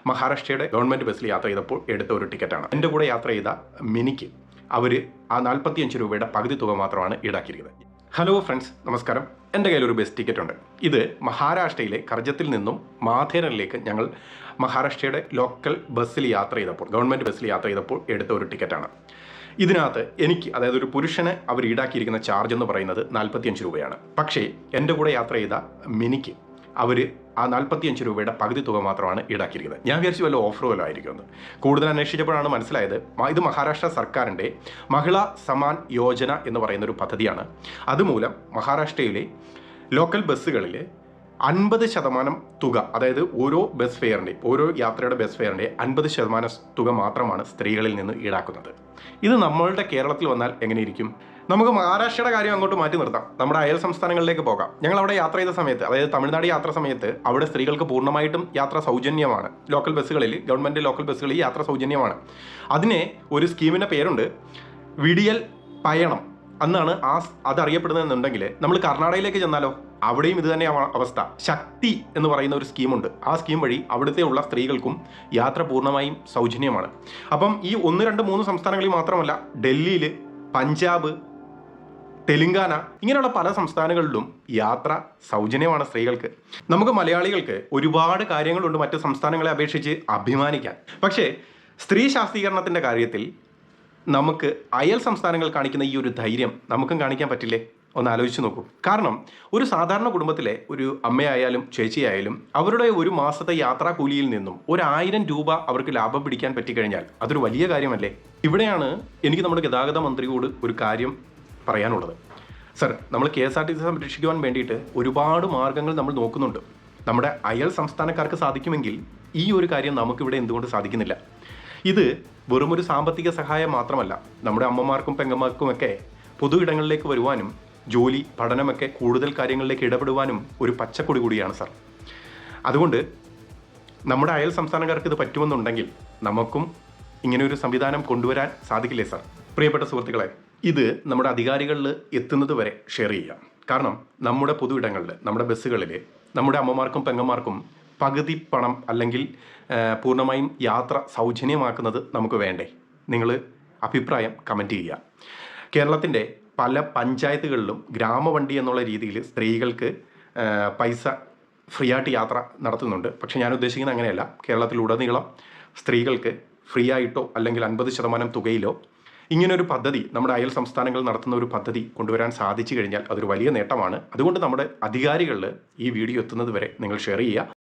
മഹാരാഷ്ട്രയുടെ government ബസ്സിൽ യാത്ര ചെയ്തപ്പോൾ എടുത്ത ഒരു ടിക്കറ്റാണ്. എൻ്റെ കൂടെ യാത്ര ചെയ്ത മിനിക്ക് അവർ ആ 45 രൂപയുടെ പകുതി തുക മാത്രമാണ് ഈടാക്കിയിരിക്കുന്നത്. ഹലോ ഫ്രണ്ട്സ്, നമസ്കാരം. എൻ്റെ കയ്യിലൊരു ബസ് ടിക്കറ്റ് ഉണ്ട്. ഇത് മഹാരാഷ്ട്രയിലെ കർജത്തിൽ നിന്നും മാഥേരനിലേക്ക് ഞങ്ങൾ മഹാരാഷ്ട്രയുടെ ലോക്കൽ ബസ്സിൽ യാത്ര ചെയ്തപ്പോൾ, ഗവൺമെൻറ് ബസ്സിൽ യാത്ര ചെയ്തപ്പോൾ എടുത്ത ഒരു ടിക്കറ്റാണ്. ഇതിനകത്ത് എനിക്ക്, അതായത് ഒരു പുരുഷന് അവർ ഈടാക്കിയിരിക്കുന്ന ചാർജ് എന്ന് പറയുന്നത് 45 രൂപയാണ്. പക്ഷേ എൻ്റെ കൂടെ യാത്ര ചെയ്ത മിനിക്ക് അവർ ആ 45 രൂപയുടെ പകുതി തുക മാത്രമാണ് ഈടാക്കിയിരിക്കുന്നത്. ഞാൻ വിചാരിച്ചു വല്ല ഓഫർ വല്ലതും ആയിരിക്കുമെന്ന്. കൂടുതൽ അന്വേഷിച്ചപ്പോഴാണ് മനസ്സിലായത് ഇത് മഹാരാഷ്ട്ര സർക്കാരിൻ്റെ മഹിളാ സമാൻ യോജന എന്ന് പറയുന്നൊരു പദ്ധതിയാണ്. അതുമൂലം മഹാരാഷ്ട്രയിലെ ലോക്കൽ ബസ്സുകളിൽ 50% തുക, അതായത് ഓരോ ബസ് ഫെയറിൻ്റെ, ഓരോ യാത്രയുടെ ബസ് ഫെയറിൻ്റെ 50% തുക മാത്രമാണ് സ്ത്രീകളിൽ നിന്ന് ഈടാക്കുന്നത്. ഇത് നമ്മളുടെ കേരളത്തിൽ വന്നാൽ എങ്ങനെയിരിക്കും? നമുക്ക് മഹാരാഷ്ട്രയുടെ കാര്യം അങ്ങോട്ട് മാറ്റി നിർത്താം, നമ്മുടെ അയൽ സംസ്ഥാനങ്ങളിലേക്ക് പോകാം. ഞങ്ങൾ അവിടെ യാത്ര ചെയ്ത സമയത്ത്, അതായത് തമിഴ്നാട് യാത്ര സമയത്ത്, അവിടെ സ്ത്രീകൾക്ക് പൂർണ്ണമായിട്ടും യാത്ര സൗജന്യമാണ്. ലോക്കൽ ബസ്സുകളിൽ, ഗവൺമെൻറ് ലോക്കൽ ബസ്സുകളിൽ യാത്ര സൗജന്യമാണ്. അതിന് ഒരു സ്കീമിൻ്റെ പേരുണ്ട്, വിടിയൽ പയണം എന്നാണ് അതറിയപ്പെടുന്നതെന്നുണ്ടെങ്കിൽ നമ്മൾ കർണാടകയിലേക്ക് ചെന്നാലോ, അവിടെയും ഇത് തന്നെയാണ് അവസ്ഥ. ശക്തി എന്ന് പറയുന്ന ഒരു സ്കീമുണ്ട്. ആ സ്കീം വഴി അവിടുത്തെ ഉള്ള സ്ത്രീകൾക്കും യാത്ര പൂർണ്ണമായും സൗജന്യമാണ്. അപ്പം ഈ 1, 2, 3 സംസ്ഥാനങ്ങളിൽ മാത്രമല്ല, ഡൽഹിയിൽ, പഞ്ചാബ്, തെലുങ്കാന, ഇങ്ങനെയുള്ള പല സംസ്ഥാനങ്ങളിലും യാത്ര സൗജന്യമാണ് സ്ത്രീകൾക്ക്. നമുക്ക് മലയാളികൾക്ക് ഒരുപാട് കാര്യങ്ങളുണ്ട് മറ്റ് സംസ്ഥാനങ്ങളെ അപേക്ഷിച്ച് അഭിമാനിക്കാൻ. പക്ഷേ സ്ത്രീ ശാക്തീകരണത്തിൻ്റെ കാര്യത്തിൽ നമുക്ക് അയൽ സംസ്ഥാനങ്ങൾ കാണിക്കുന്ന ഈ ഒരു ധൈര്യം നമുക്കും കാണിക്കാൻ പറ്റില്ലേ? ഒന്ന് ആലോചിച്ച് നോക്കൂ. കാരണം ഒരു സാധാരണ കുടുംബത്തിലെ ഒരു അമ്മയായാലും ചേച്ചിയായാലും അവരുടെ ഒരു മാസത്തെ യാത്രാ കൂലിയിൽ നിന്നും 1000 രൂപ അവർക്ക് ലാഭം പിടിക്കാൻ പറ്റിക്കഴിഞ്ഞാൽ അതൊരു വലിയ കാര്യമല്ലേ? ഇവിടെയാണ് എനിക്ക് നമ്മുടെ ഗതാഗത മന്ത്രിയോട് ഒരു കാര്യം പറയാനുള്ളത്. സർ, നമ്മൾ KSRTC സംരക്ഷിക്കുവാൻ വേണ്ടിയിട്ട് ഒരുപാട് മാർഗ്ഗങ്ങൾ നമ്മൾ നോക്കുന്നുണ്ട്. നമ്മുടെ അയൽ സംസ്ഥാനക്കാർക്ക് സാധിക്കുമെങ്കിൽ ഈ ഒരു കാര്യം നമുക്കിവിടെ എന്തുകൊണ്ട് സാധിക്കുന്നില്ല? ഇത് വെറുമൊരു സാമ്പത്തിക സഹായം മാത്രമല്ല, നമ്മുടെ അമ്മമാർക്കും പെങ്ങന്മാർക്കുമൊക്കെ പൊതു ഇടങ്ങളിലേക്ക് വരുവാനും ജോലി, പഠനമൊക്കെ കൂടുതൽ കാര്യങ്ങളിലേക്ക് ഇടപെടുവാനും ഒരു പച്ചക്കൊടി കൂടിയാണ് സർ. അതുകൊണ്ട് നമ്മുടെ അയൽ സംസ്ഥാനക്കാർക്ക് ഇത് പറ്റുമെന്നുണ്ടെങ്കിൽ നമുക്കും ഇങ്ങനെയൊരു സംവിധാനം കൊണ്ടുവരാൻ സാധിക്കില്ലേ സർ? പ്രിയപ്പെട്ട സുഹൃത്തുക്കളെ, ഇത് നമ്മുടെ അധികാരികളിൽ എത്തുന്നത് വരെ ഷെയർ ചെയ്യാം. കാരണം നമ്മുടെ പൊതു ഇടങ്ങളിൽ, നമ്മുടെ ബസ്സുകളിൽ നമ്മുടെ അമ്മമാർക്കും പെങ്ങന്മാർക്കും പകുതി പണം അല്ലെങ്കിൽ പൂർണ്ണമായും യാത്ര സൗജന്യമാക്കുന്നത് നമുക്ക് വേണ്ടേ? നിങ്ങൾ അഭിപ്രായം കമൻറ്റ് ചെയ്യുക. കേരളത്തിൻ്റെ പല പഞ്ചായത്തുകളിലും ഗ്രാമവണ്ടി എന്നുള്ള രീതിയിൽ സ്ത്രീകൾക്ക് പൈസ ഫ്രീ ആയിട്ട് യാത്ര നടത്തുന്നുണ്ട്. പക്ഷേ ഞാൻ ഉദ്ദേശിക്കുന്നത് അങ്ങനെയല്ല. കേരളത്തിലുടനീളം സ്ത്രീകൾക്ക് ഫ്രീ ആയിട്ടോ അല്ലെങ്കിൽ 50% തുകയിലോ ഇങ്ങനൊരു പദ്ധതി നമ്മുടെ അയൽ സംസ്ഥാനങ്ങൾ നടത്തുന്ന ഒരു പദ്ധതി കൊണ്ടുവരാൻ സാധിച്ചു കഴിഞ്ഞാൽ അതൊരു വലിയ നേട്ടമാണ്. അതുകൊണ്ട് നമ്മുടെ അധികാരികളിൽ ഈ വീഡിയോ എത്തുന്നത് വരെ നിങ്ങൾ ഷെയർ ചെയ്യുക.